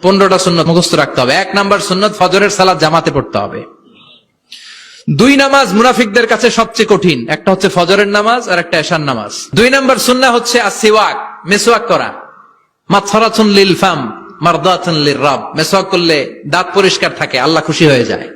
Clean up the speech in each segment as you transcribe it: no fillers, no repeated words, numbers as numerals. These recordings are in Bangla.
15টা সুন্নত মুখস্থ রাখতে হবে। 1 নাম্বার সুন্নত ফজরের সালাত জামাতে পড়তে হবে। 2 নামাজ মুনাফিকদের কাছে সবচেয়ে কঠিন, একটা হচ্ছে ফজরের নামাজ আর একটা এশার নামাজ। 2 নাম্বার সুন্নাহ হচ্ছে আসওয়াক, মেসওয়াক করা। মাতফারাতুন লিল ফাম মারদাতুন লিররাব, মেসওয়াক করলে দাঁত পরিষ্কার থাকে, আল্লাহ খুশি হয়ে যায়।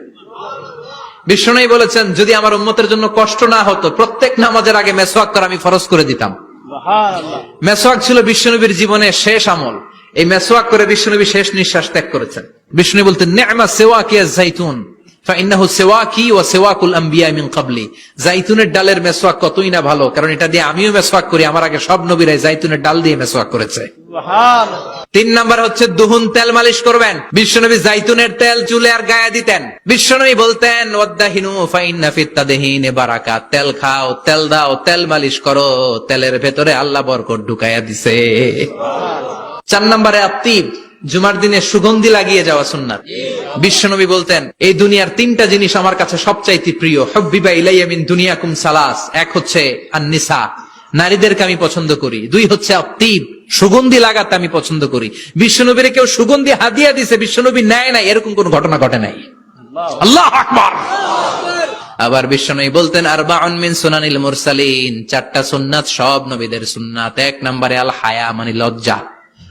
বিশ্বনবী বলেছেন যদি আমার উম্মতের জন্য কষ্ট না হতো প্রত্যেক নামাজের আগে মেসওয়াক করা আমি ফরজ করে দিতাম। সুবহানাল্লাহ। মেসওয়াক ছিল বিশ্বনবীর জীবনের শেষ আমল। এই মেসওয়াক করে বিশ্বনবী শেষ নিঃশ্বাস ত্যাগ করেছেন। বিশ্বনবী বলতেন নি'মা সিওয়াকি আয-যাইতুন ফাইন্নাহু সিওয়াকি ওয়া সিওয়াকুল আমবিয়া মিন ক্বাবলি। জাইতুনের ডালের মেসওয়াক কতই না ভালো, কারণ এটা দিয়ে আমিও মেসওয়াক করি, আমার আগে সব নবীরাই জাইতুনের ডাল দিয়ে মেসওয়াক করেছে। সুবহানাল্লাহ। 3 নাম্বার হচ্ছে দুহুন, তেল মালিশ করবেন। বিশ্বনবী জাইতুনের তেল চুলে আর গায়ে দিতেন। বিশ্বনবী বলতেন ওয়াদাহিনু ফাইন্না ফিত তাদহিনি বারাকাত, তেল খাও, তেল দাও, তেল মালিশ করো, তেলের ভেতরে আল্লাহ বরকত ঢুকাইয়া দিছে। 4 নম্বরে আত্তিব, জুমার দিনে সুগন্ধি লাগিয়ে যাওয়া সুন্নাত। বিশ্বনবী বলতেন এই দুনিয়ার 3টা জিনিস আমার কাছে সবচাইতে প্রিয়, হুব্বিবা ইলাইয়া মিন দুনিয়াকুম সালাস। 1 হচ্ছে আন-নিসা, নারীদেরকে আমি পছন্দ করি। 2 হচ্ছে আত্তিব, সুগন্ধি লাগাতে আমি পছন্দ করি। বিশ্বনবীরে কেউ সুগন্ধি হাদিয়া দিছে, বিশ্বনবী নেয় নাই, এরকম কোন ঘটনা ঘটে নাই। আল্লাহু আকবার। আবার বিশ্বনবী বলতেন আরবাউন মিন সুনানিল মুরসালিন, 4টা সুন্নাত সব নবীদের সুন্নাত। 1 নম্বরে আল হায়া মানে লজ্জা।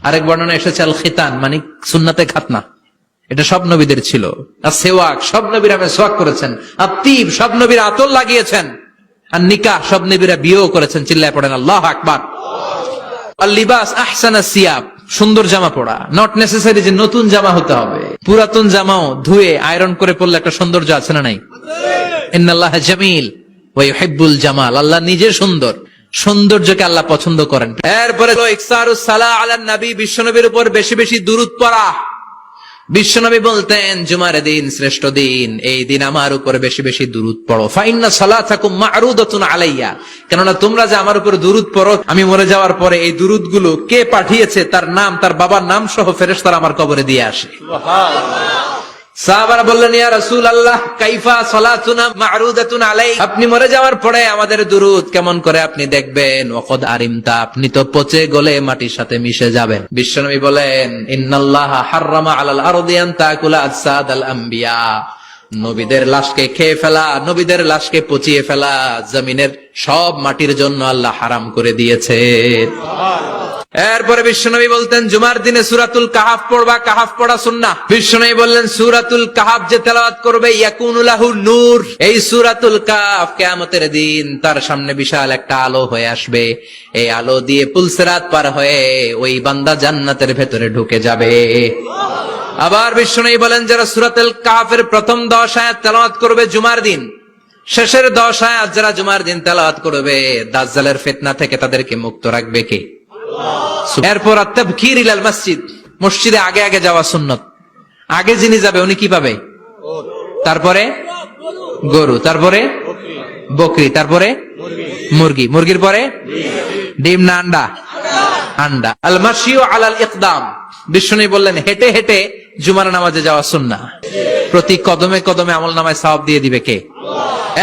আরেক বর্ণনা এসেছে আল খিতান মানে সুন্নাতে খাতনা, এটা সব নবীদের ছিল। আর সেওয়াক, সব নবীরা মেসওয়াক করেছেন। আত্তিব, সব নবীরা আতর লাগিয়েছেন। আর নিকাহ, সব নবীরা বিয়েও করেছেন। চিল্লায় পড়েন আল্লাহু আকবার। আর লিবাস আহসানা সিয়াব, সুন্দর জামা পরা, নট নেসেসারি যে নতুন জামা হতে হবে, পুরাতন জামাও ধুয়ে আয়রন করে পরলে একটা সৌন্দর্য আছে না নাই? ইন্নাল্লাহা জামিল ওয়া ইউহিব্বুল জামাল, আল্লাহ নিজে সুন্দর, সৌন্দর্যকে আল্লাহ পছন্দ করেন। এরপরে ইকসারুস সালাহ আলান নবী, বিশ্বনবীর উপর বেশি বেশি দুরূদ পড়া। বিশ্বনবী বলতেন জুমার দিন শ্রেষ্ঠ দিন, এই দিন আমার উপর বেশি বেশি দুরূদ পড়ো। ফাইন্না সালাতাকুম মা'রুদাতুন আলাইয়া, কেননা তোমরা যে আমার উপর দুরূদ পড়ো, আমি মরে যাওয়ার পরে এই দুরূদগুলো কে পাঠিয়েছে তার নাম, তার বাবার নাম সহ ফেরেশতারা আমার কবরে দিয়ে আসে। সুবহানাল্লাহ। সাহাবারা বললেন ইয়া রাসূলুল্লাহ কাইফা সালাতুনা মা'রুদাতুন আলাই, আপনি মরে যাওয়ার পরে আমাদের দুরূদ কেমন করে আপনি দেখবেন? ওয়াকাদ আরিমতা, আপনি তো পচে গলে মাটির সাথে মিশে যাবেন। বিশ্বনবী বলেন ইন্নাল্লাহা হাররামা আলাল আরদি আন তাকুলা আজসাদাল আম্বিয়া, নবীদের লাশকে খেয়ে ফেলা, নবীদের লাশকে পচিয়ে ফেলা জমিনের সব মাটির জন্য আল্লাহ হারাম করে দিয়েছে। এরপরে বিশ্বনবী বলতেন জুমার দিনে সূরাতুল কাহাফ পড়বা, কাহাফ পড়া সুন্নাহ। বিশ্বনবী বললেন সূরাতুল কাহাফ যে তেলাওয়াত করবে ইয়াকুনু লাহু নূর, এই সূরাতুল কাহাফ কিয়ামতের দিন তার সামনে বিশাল একটা আলো হয়ে আসবে। এই আলো দিয়ে পুলসিরাত পার হয়ে ওই বান্দা জান্নাতের ভেতরে ঢুকে যাবে। আবার বিশ্বনবী বলেন যারা সূরাতুল কাহাফের প্রথম 10 আয়াত তেলাওয়াত করবে জুমার দিন, শেষের 10 আয়াত যারা জুমার দিন তেলাওয়াত করবে, দাজ্জালের ফিতনা থেকে তাদেরকে মুক্ত রাখবে কে? এরপর আত-তাবকির ইলাল মসজিদ, মসজিদে আগে আগে যাওয়া সুন্নত। আগে যিনি যাবে উনি কি পাবে? তারপরে গরু, তারপরে বকরি, তারপরে মুরগি, মুরগির পরে ডিম না আন্ডা? আন্ডা। আল মাশিউ আলাল ইকদাম, বিশ্বনবী বললেন হেঁটে হেঁটে জুমার নামাজে যাওয়া সুন্নাহ। প্রতি কদমে কদমে আমলনামায় সওয়াব দিয়ে দিবে কে?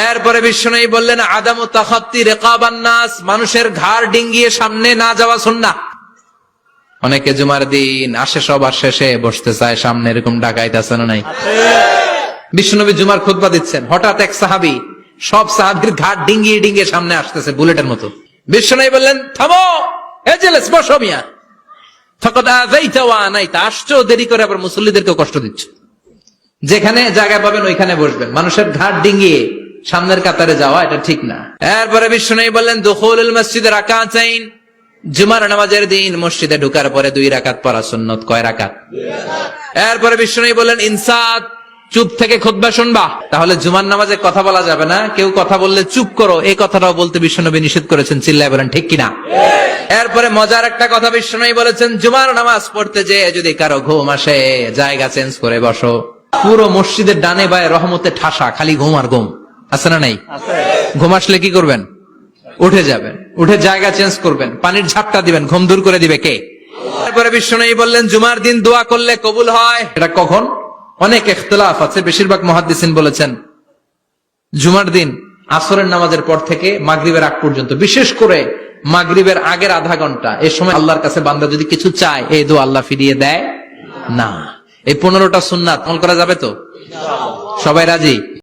এরপরে বিশ্বনবী বললেন আদামু তাখাত্তি রিকাবান নাস, মানুষের ঘাড় ডিঙ্গিয়ে সামনে না যাওয়া সুন্নাহ। অনেকে জুমার দিন আসে সবার শেষে বসতে চায় সামনে, এরকম ডাকাইত আছে না নাই? বিশ্বনবী জুমার খুতবা দিচ্ছেন, হঠাৎ এক সাহাবী সব সাহাবীর ঘাড় ডিঙ্গিয়ে ডিঙ্গিয়ে সামনে আসতেছে বুলেটের মতো। বিশ্বনবী বললেন থামো, এজেলেস বসো মিয়া, ফাকাদ আযাইতা ওয়া আনাইতা, আসছো দেরি করে আবার মুসল্লিদেরকে কষ্ট দিচ্ছ। যেখানে জায়গা পাবেন ওইখানে বসবেন, মানুষের ঘাড় ডিঙ্গিয়ে সামনের কাতারে যাওয়া এটা ঠিক না। এরপরে বিশ্বনবী বললেন দুখুলুল মসজিদে রাকাতাইন, জুমার নামাজের দিন মসজিদে ঢোকার পরে 2 রাকাত পড়া সুন্নত। কয় রাকাত? 2 রাকাত। এরপরে বিশ্বনবী বললেন ইনসাত, চুপ থেকে খুতবা শুনবা। তাহলে জুমার নামাজে কথা বলা যাবে না, কেউ কথা বললে চুপ করো, এই কথাটাও বলতে বিশ্বনবী নিষেধ করেছেন। চিল্লায় বলেন ঠিক কিনা? এরপরে মজার একটা কথা বিশ্বনবী বলেছেন জুমার নামাজ পড়তে যে যদি কারো ঘুম আসে জায়গা চেঞ্জ করে বসো। পুরো মসজিদের ডানে বায়ে রহমতে ঠাসা, খালি ঘুম আর ঘুম, আছে না নাই? ঘুম আসলে কি করবেন? উঠে যাবেন, উঠে জায়গা চেঞ্জ করবেন, পানির ঝাপটা দিবেন, ঘুম দূর করে দিবে কে? তারপরে বিশ্বনবী বললেন জুমার দিন দোয়া করলে কবুল হয়। এটা কখন? অনেক ইখতিলাফ আছে, বেশিরভাগ মুহাদ্দিসিন বলেছেন জুমার দিন আসরের নামাজের পর থেকে মাগরিবের আগ পর্যন্ত, বিশেষ করে মাগরিবের আগের আধা ঘন্টা, এই সময় আল্লাহর কাছে বান্দা যদি কিছু চায় এই দোয়া আল্লাহ ফিরিয়ে দেয় না। এই 15টা সুন্নাত আমল করা যাবে তো? সবাই রাজি?